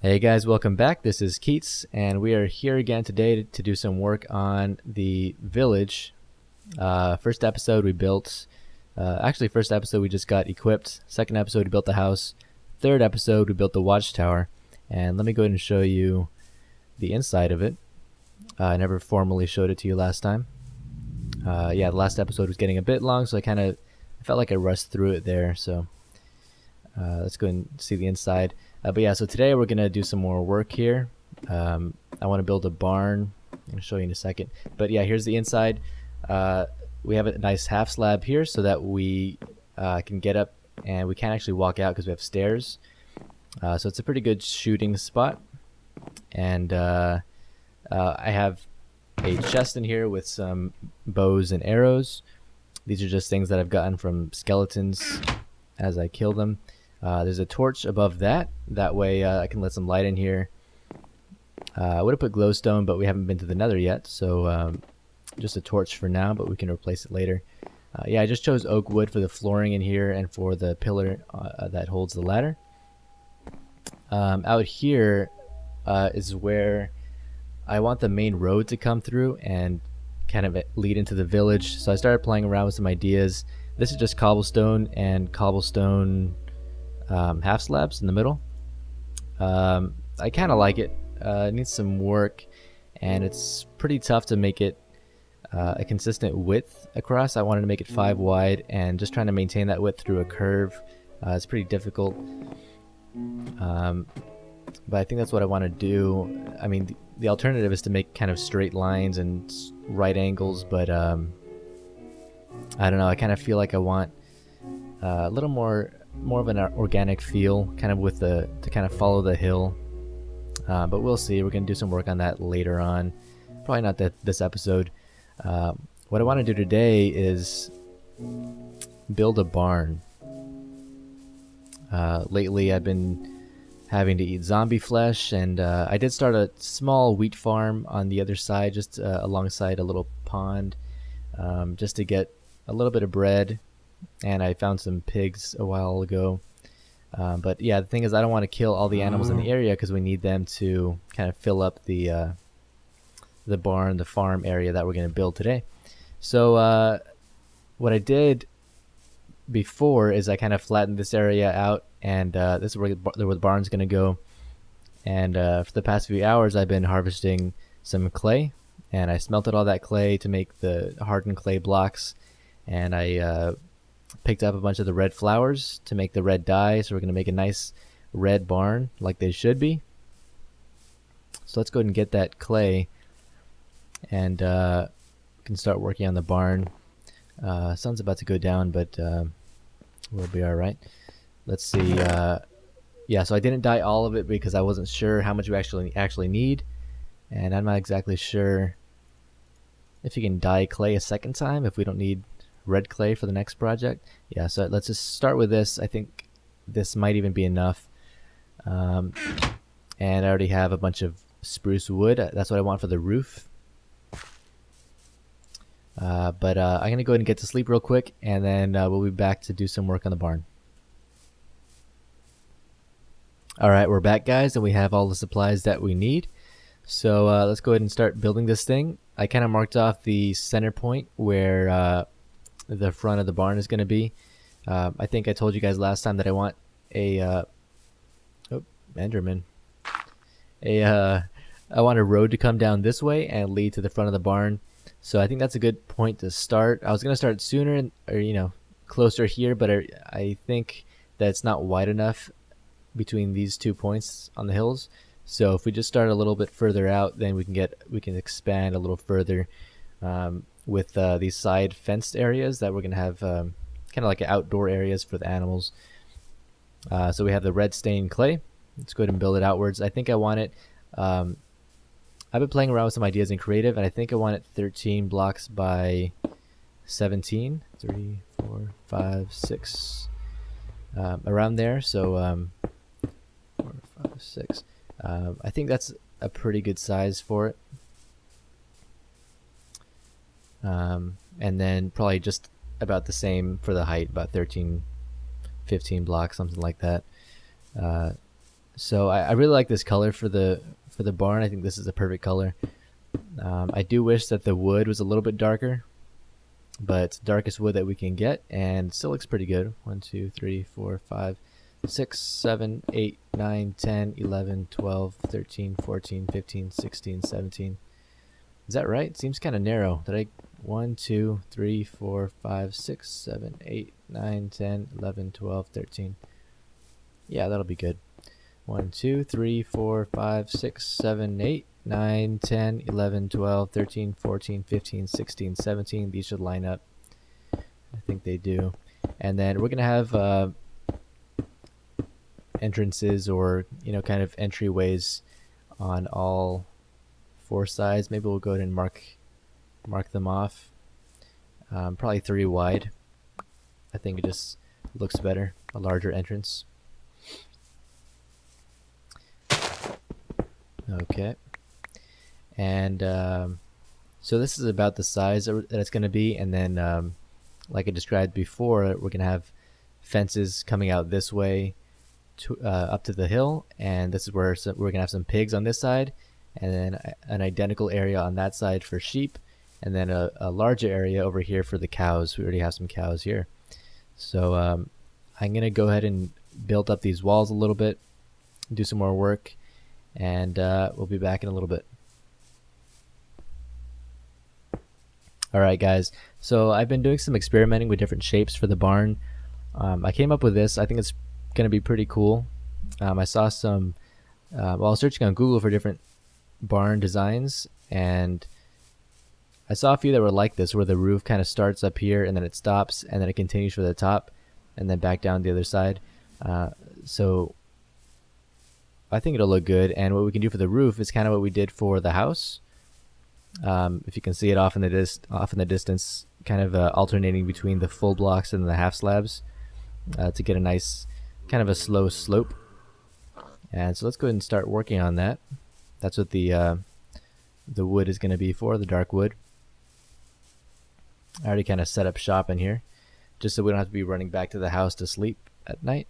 Hey guys, welcome back. This is Keetz, and we are here again today to do some work on the village. First episode we built, first episode we just got equipped. Second episode we built the house. Third episode we built the watchtower. And let me go ahead and show you the inside of it. I never formally showed it to you last time. The last episode was getting a bit long, so I felt like I rushed through it there. So let's go and see the inside. So today we're going to do some more work here. I want to build a barn. I'm going to show you in a second. But yeah, here's the inside. We have a nice half slab here so that we can get up and we can't actually walk out because we have stairs. So it's a pretty good shooting spot. And I have a chest in here with some bows and arrows. These are just things that I've gotten from skeletons as I kill them. There's a torch above that. That way I can let some light in here. I would have put glowstone, but we haven't been to the nether yet. So just a torch for now, but we can replace it later. I just chose oak wood for the flooring in here and for the pillar that holds the ladder. Out here is where I want the main road to come through and kind of lead into the village. So I started playing around with some ideas. This is just cobblestone and cobblestone half slabs in the middle. I kind of like it. It needs some work, and it's pretty tough to make it a consistent width across. I wanted to make it 5 wide, and just trying to maintain that width through a curve is pretty difficult. But I think that's what I want to do. I mean, the alternative is to make kind of straight lines and right angles, but I don't know. I kind of feel like I want a little more of an organic feel, kind of to kind of follow the hill. But we'll see. We're gonna do some work on that later on. Probably not this episode. What I want to do today is build a barn. Lately I've been having to eat zombie flesh, and I did start a small wheat farm on the other side, just alongside a little pond, just to get a little bit of bread. And I found some pigs a while ago. But yeah, the thing is, I don't want to kill all the animals in the area because we need them to kind of fill up the barn, the farm area that we're going to build today. So what I did before is I kind of flattened this area out, and this is where the barn's going to go. And for the past few hours, I've been harvesting some clay, and I smelted all that clay to make the hardened clay blocks. And I picked up a bunch of the red flowers to make the red dye, so we're going to make a nice red barn like they should be. So let's go ahead and get that clay, and we can start working on the barn. Sun's about to go down, but we'll be all right. Let's see. So I didn't dye all of it because I wasn't sure how much we actually need, and I'm not exactly sure if you can dye clay a second time if we don't need red clay for the next project. So let's just start with this. I think this might even be enough. And I already have a bunch of spruce wood. That's what I want for the roof. I'm gonna go ahead and get to sleep real quick, and then we'll be back to do some work on the barn. Alright, we're back, guys, and we have all the supplies that we need. So let's go ahead and start building this thing. I kind of marked off the center point where the front of the barn is going to be. I think I told you guys last time that I want a Enderman. I want a road to come down this way and lead to the front of the barn. So I think that's a good point to start. I was going to start sooner, or closer here, but I think that it's not wide enough between these 2 points on the hills. So if we just start a little bit further out, then we can expand a little further. With these side fenced areas that we're going to have kind of like outdoor areas for the animals. So we have the red stained clay. Let's go ahead and build it outwards. I think I want it, I've been playing around with some ideas in creative, and I think I want it 13 blocks by 17. 3, 4, 5, 6, around there. So 4, 5, 6. I think that's a pretty good size for it. And then probably just about the same for the height, about 13, 15 blocks, something like that. So I really like this color for the barn. I think this is a perfect color. I do wish that the wood was a little bit darker, but it's the darkest wood that we can get, and it still looks pretty good. 1, 2, 3, 4, 5, 6, 7, 8, 9, 10, 11, 12, 13, 14, 15, 16, 17. Is that right? Seems kind of narrow. Did I 1, 2, 3, 4, 5, 6, 7, 8, 9, 10, 11, 12, 13. Yeah, that'll be good. 1, 2, 3, 4, 5, 6, 7, 8, 9, 10, 11, 12, 13, 14, 15, 16, 17. These should line up. I think they do. And then we're going to have entrances, or, kind of entryways on all 4 sides. Maybe we'll go ahead and mark them off. Probably 3 wide. I think it just looks better. A larger entrance. Okay. And so this is about the size that it's going to be. And then, like I described before, we're going to have fences coming out this way up to the hill. And this is where we're going to have some pigs on this side. And then an identical area on that side for sheep. And then a larger area over here for the cows. We already have some cows here. So I'm going to go ahead and build up these walls a little bit, do some more work, and we'll be back in a little bit. Alright guys, so I've been doing some experimenting with different shapes for the barn. I came up with this. I think it's going to be pretty cool. I saw some, I was searching on Google for different barn designs, and I saw a few that were like this, where the roof kind of starts up here and then it stops and then it continues for the top and then back down the other side. So I think it'll look good. And what we can do for the roof is kind of what we did for the house. If you can see it off in the distance, kind of alternating between the full blocks and the half slabs to get a nice kind of a slow slope. And so let's go ahead and start working on that. That's what the wood is going to be for, the dark wood. I already kind of set up shop in here, just so we don't have to be running back to the house to sleep at night.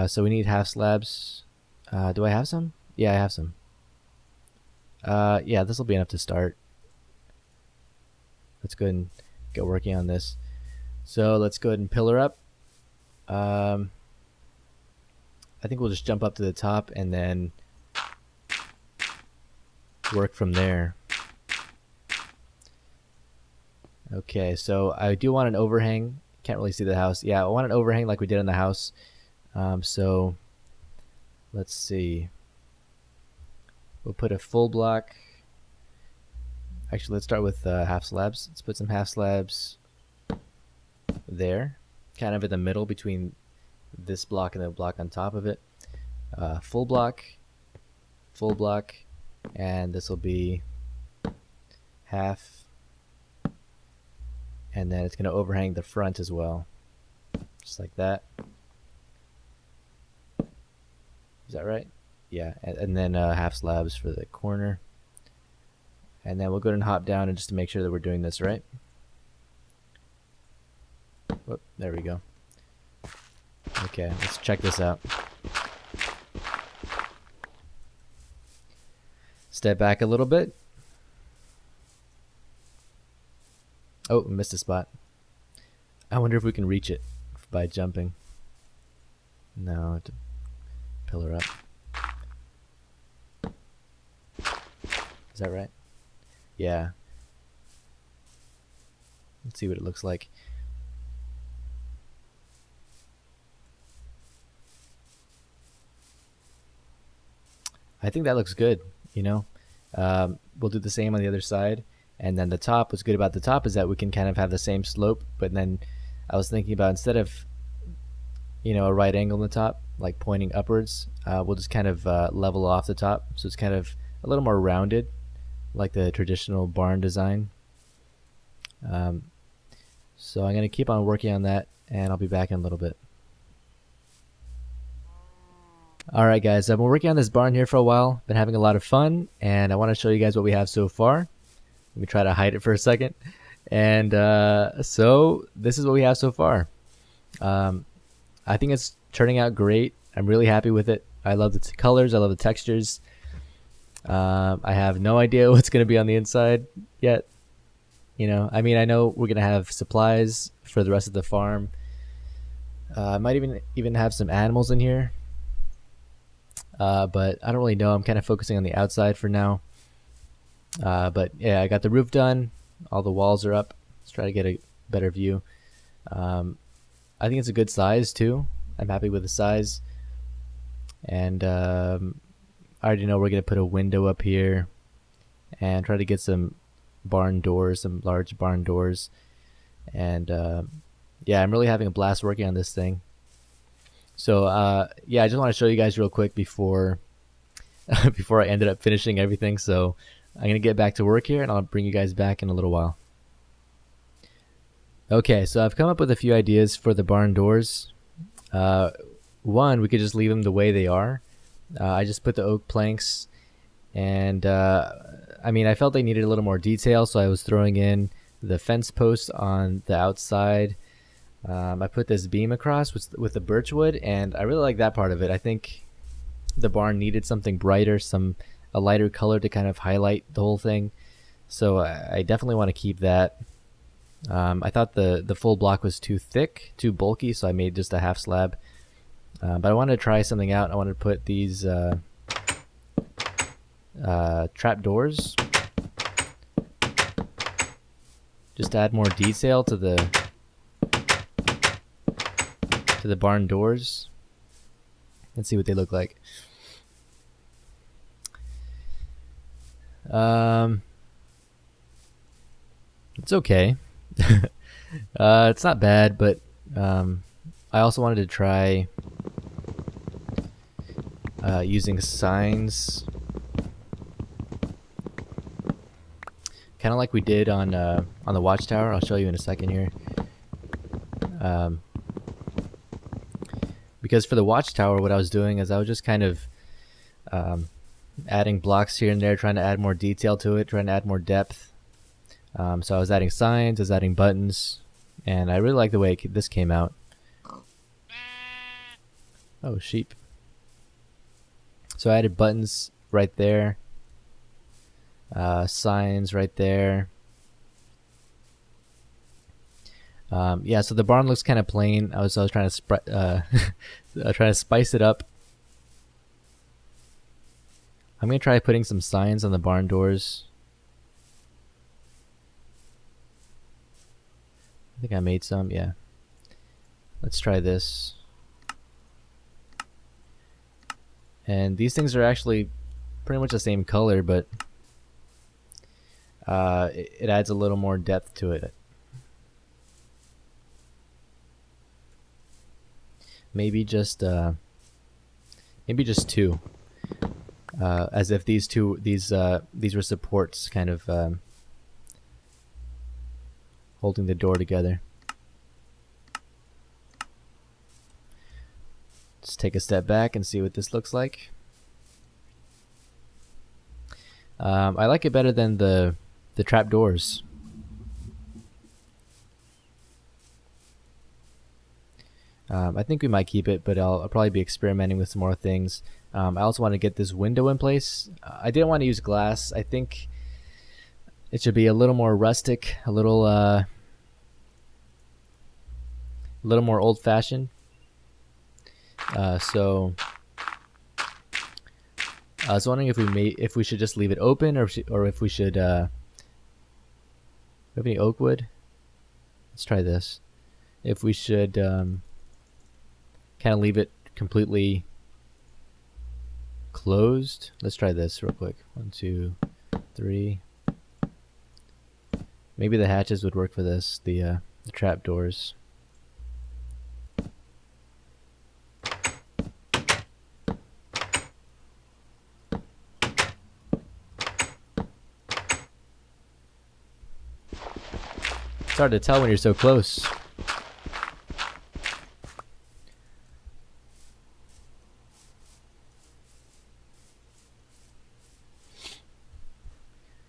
So we need half slabs. Do I have some? Yeah, I have some. Yeah, this will be enough to start. Let's go ahead and get working on this. So let's go ahead and pillar up. I think we'll just jump up to the top and then work from there. Okay, so I do want an overhang. Can't really see the house. Yeah, I want an overhang like we did in the house. So let's see. We'll put a full block. Actually, let's start with half slabs. Let's put some half slabs there, kind of in the middle between this block and the block on top of it. Full block, and this will be half, and then it's going to overhang the front as well, just like that. Is that right? Yeah, and then half slabs for the corner. And then we'll go ahead and hop down and just to make sure that we're doing this right. Whoop, there we go. Okay, let's check this out. Step back a little bit. Oh, missed a spot. I wonder if we can reach it by jumping. No, to pillar up. Is that right? Yeah. Let's see what it looks like. I think that looks good, you know. We'll do the same on the other side. And then the top, what's good about the top is that we can kind of have the same slope, but then I was thinking about, instead of, you know, a right angle on the top, like pointing upwards, we'll just kind of level off the top. So it's kind of a little more rounded, like the traditional barn design. So I'm going to keep on working on that, and I'll be back in a little bit. Alright guys, I've been working on this barn here for a while, been having a lot of fun, and I want to show you guys what we have so far. Let me try to hide it for a second. And so this is what we have so far. I think it's turning out great. I'm really happy with it. I love the colors. I love the textures. I have no idea what's going to be on the inside yet. I mean, I know we're going to have supplies for the rest of the farm. I might even have some animals in here. But I don't really know. I'm kind of focusing on the outside for now. But yeah, I got the roof done. All the walls are up. Let's try to get a better view. I think it's a good size too. I'm happy with the size. And I already know we're going to put a window up here and try to get some barn doors, some large barn doors. And yeah, I'm really having a blast working on this thing. So yeah, I just want to show you guys real quick before before I ended up finishing everything. So I'm going to get back to work here, and I'll bring you guys back in a little while. Okay, so I've come up with a few ideas for the barn doors. One, we could just leave them the way they are. I just put the oak planks, and I mean, I felt they needed a little more detail, so I was throwing in the fence post on the outside. I put this beam across with the birch wood, and I really like that part of it. I think the barn needed something brighter, a lighter color to kind of highlight the whole thing. So I definitely want to keep that. I thought the full block was too thick, too bulky, so I made just a half slab. But I wanted to try something out. I wanted to put these trap doors, just to add more detail to the barn doors. Let's see what they look like. It's okay. It's not bad, but I also wanted to try using signs, kind of like we did on the watchtower. I'll show you in a second here. Because for the watchtower, what I was doing is I was just kind of adding blocks here and there, trying to add more detail to it, trying to add more depth. So I was adding signs, I was adding buttons, and I really like the way this came out. Oh, sheep. So I added buttons right there, signs right there. Yeah, so the barn looks kind of plain. I was trying to trying to spice it up. I'm gonna try putting some signs on the barn doors. I think I made some. Yeah. Let's try this. And these things are actually pretty much the same color, but it adds a little more depth to it. Maybe just two, as if these were supports, kind of holding the door together. Let's take a step back and see what this looks like. I like it better than the trap doors. I think we might keep it, but I'll probably be experimenting with some more things. I also want to get this window in place. I didn't want to use glass. I think it should be a little more rustic, a little more old-fashioned. So I was wondering if we should just leave it open, or if we should. Have any oak wood? Let's try this. If we should kind of leave it completely closed. Let's try this real quick. 1, 2, 3. Maybe the hatches would work for this. The trap doors. It's hard to tell when you're so close.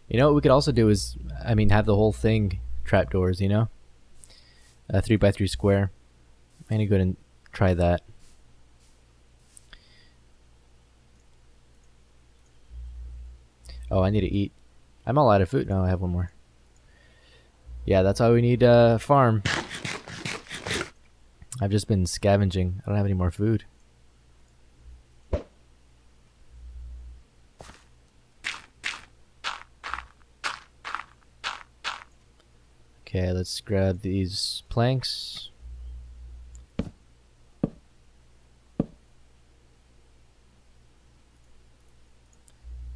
You know what we could also do is, I mean, have the whole thing trapdoors, you know? 3x3 square. I'm gonna go ahead and try that. Oh, I need to eat. I'm all out of food. No, I have one more. Yeah, that's why we need farm. I've just been scavenging. I don't have any more food. Okay, let's grab these planks.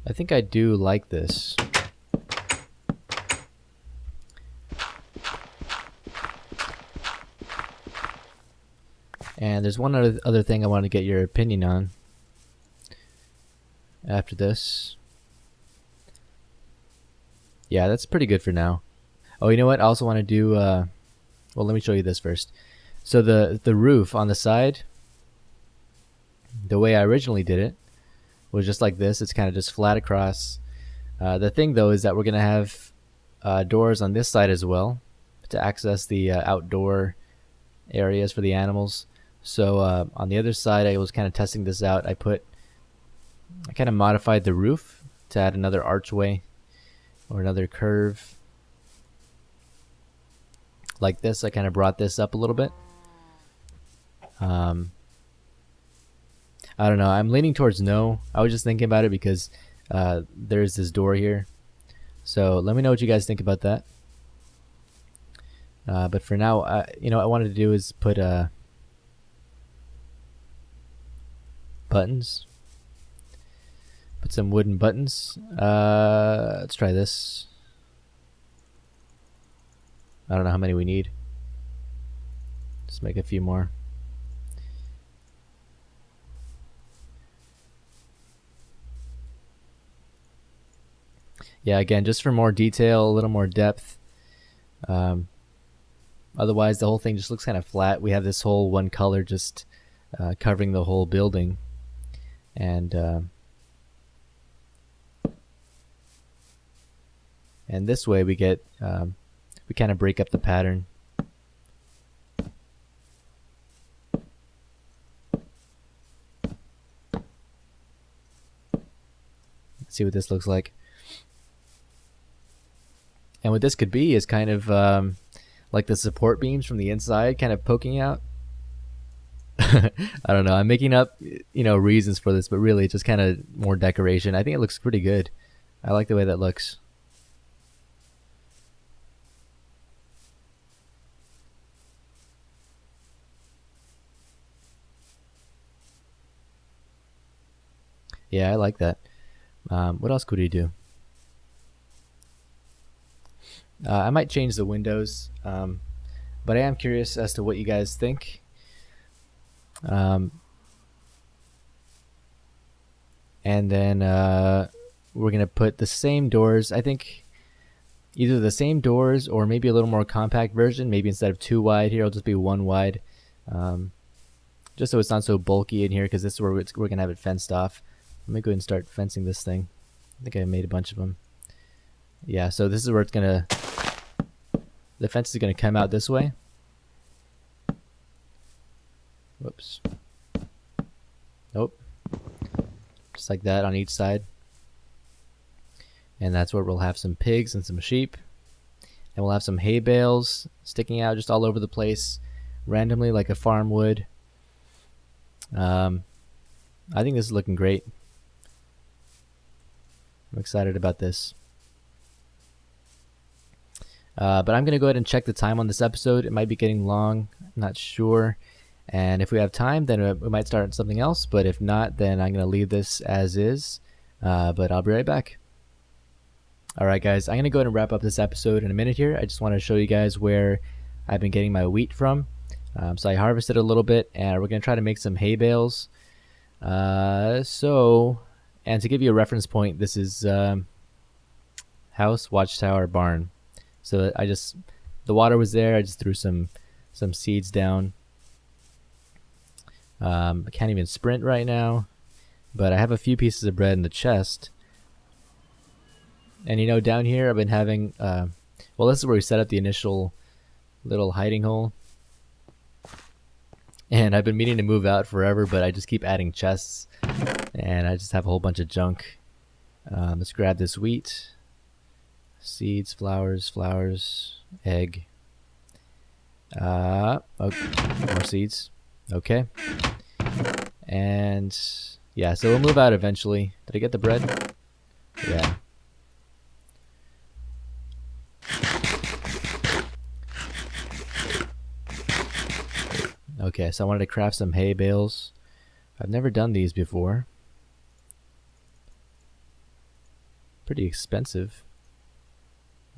I think I do like this. And there's one other thing I want to get your opinion on after this. Yeah, that's pretty good for now. Oh, you know what? I also want to do, well, let me show you this first. So the roof on the side, the way I originally did it, was just like this. It's kind of just flat across. The thing, though, is that we're going to have doors on this side as well to access the outdoor areas for the animals. So on the other side, I was kind of testing this out. I kind of modified the roof to add another archway or another curve like this. I kind of brought this up a little bit. I don't know. I'm leaning towards no. I was just thinking about it because there's this door here. So let me know what you guys think about that. But for now, you know, what I wanted to do is put buttons. Put some wooden buttons. Let's try this. I don't know how many we need. Just make a few more. Yeah, again, just for more detail, a little more depth. Otherwise, the whole thing just looks kind of flat. We have this whole one color just covering the whole building. And this way we get, we kind of break up the pattern. Let's see what this looks like. And what this could be is kind of like the support beams from the inside kind of poking out. I don't know. I'm making up, you know, reasons for this, but really it's just kind of more decoration. I think it looks pretty good. I like the way that looks. Yeah, I like that. What else could we do? I might change the windows, but I am curious as to what you guys think. And then we're going to put the same doors. I think either the same doors or maybe a little more compact version. Maybe instead of 2 wide here, it'll just be 1 wide. Just so it's not so bulky in here, because this is where we're going to have it fenced off. Let me go ahead and start fencing this thing. I think I made a bunch of them. Yeah, so this is where it's going to... The fence is going to come out this way. Whoops. Nope. Just like that on each side. And that's where we'll have some pigs and some sheep. And we'll have some hay bales sticking out just all over the place, randomly like a farm would. I think this is looking great. I'm excited about this. But I'm going to go ahead and check the time on this episode. It might be getting long. I'm not sure. And if we have time, then we might start something else. But if not, then I'm going to leave this as is. But I'll be right back. All right, guys. I'm going to go ahead and wrap up this episode in a minute here. I just want to show you guys where I've been getting my wheat from. So I harvested a little bit, and we're going to try to make some hay bales. And to give you a reference point, this is house, watchtower, barn. So the water was there. I just threw some seeds down. I can't even sprint right now, but I have a few pieces of bread in the chest. And you know, down here I've been having, well, this is where we set up the initial little hiding hole. And I've been meaning to move out forever, but I just keep adding chests, and I just have a whole bunch of junk. Let's grab this wheat. Seeds, flowers, egg. Okay, more seeds. Okay. And yeah, so we'll move out eventually. Did I get the bread? Yeah. Okay, so I wanted to craft some hay bales. I've never done these before. Pretty expensive.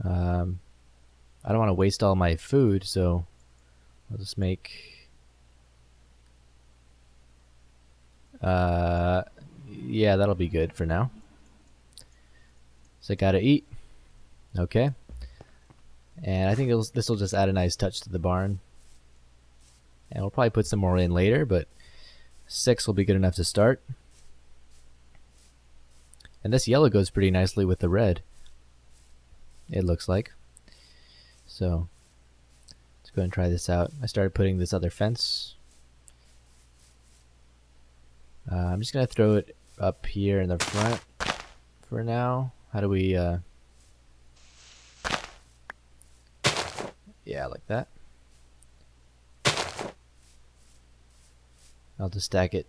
I don't want to waste all my food, so I'll just make... yeah, that'll be good for now. So I gotta eat. Okay. And I think this will just add a nice touch to the barn. And we'll probably put some more in later, but 6 will be good enough to start. And this yellow goes pretty nicely with the red, it looks like. So let's go ahead and try this out. I started putting this other fence. I'm just going to throw it up here in the front for now. How do we... yeah, like that. I'll just stack it.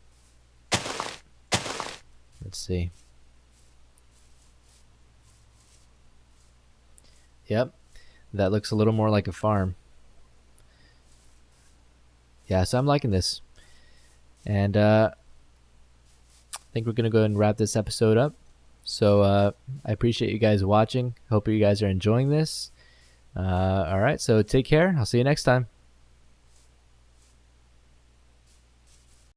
Let's see. Yep, that looks a little more like a farm. Yeah, so I'm liking this. And I think we're going to go ahead and wrap this episode up. So I appreciate you guys watching. Hope you guys are enjoying this. All right, so take care. I'll see you next time.